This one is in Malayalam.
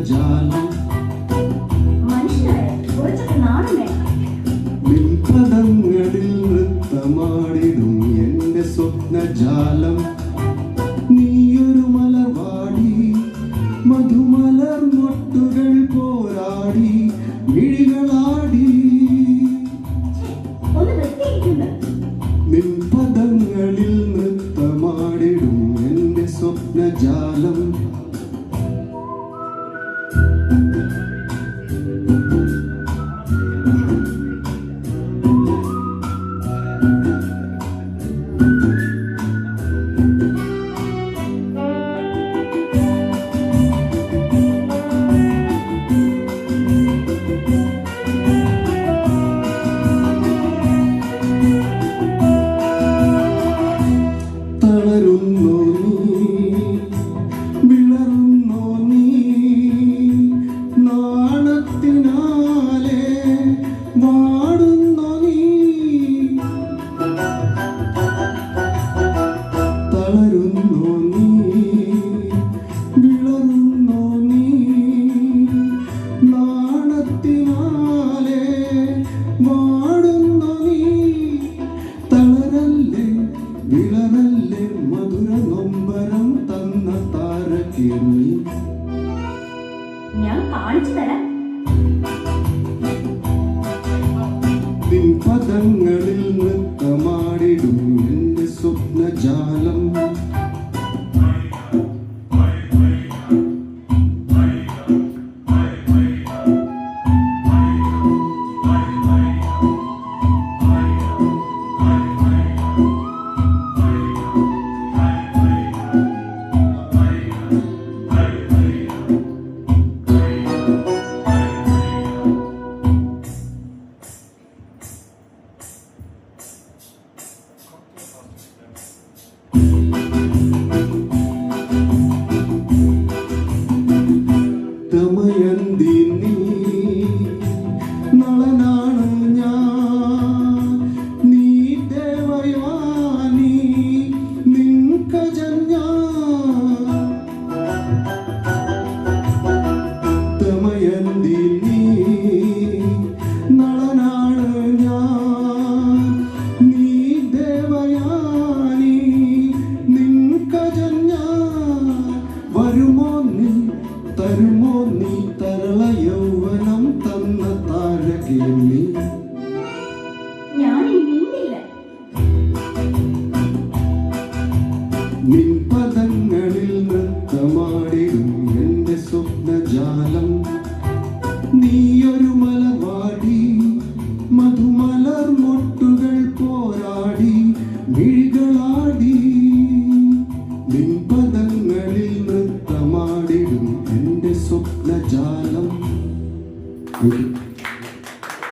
സ്വപ്നജാലം നിൻപദങ്ങളിൽ നൃത്തമാടിടും എന്റെ സ്വപ്നജാലം നീയൊരു മലർവാടി മധുമലർ മൊട്ടുകൾ പോരാടി മിഴികളാടി നിൻപദങ്ങളിൽ നൃത്തമാടിടും എന്റെ സ്വപ്നജാലം ഞാൻ കാണിച്ചു തരാം. പദങ്ങളിൽ നൃത്തമാടിടും എന്റെ സ്വപ്നജാലം ദമയന്തി നീ നളനാണ് ഞാൻ നീ ദേവയാനി നിൻകജൻ ഞാൻ ദമയന്തി നീ നളനാണ് ഞാൻ നീ ദേവയാനി നിൻകജൻ ഞാൻ വരുമോ നീ തരുമോ നീ തരള യൗവനം തന്ന താരകേ നീ നിൻ പദങ്ങളിൽ നൃത്തമാടിടും എന്റെ സ്വപ്നജാലം നീയൊരു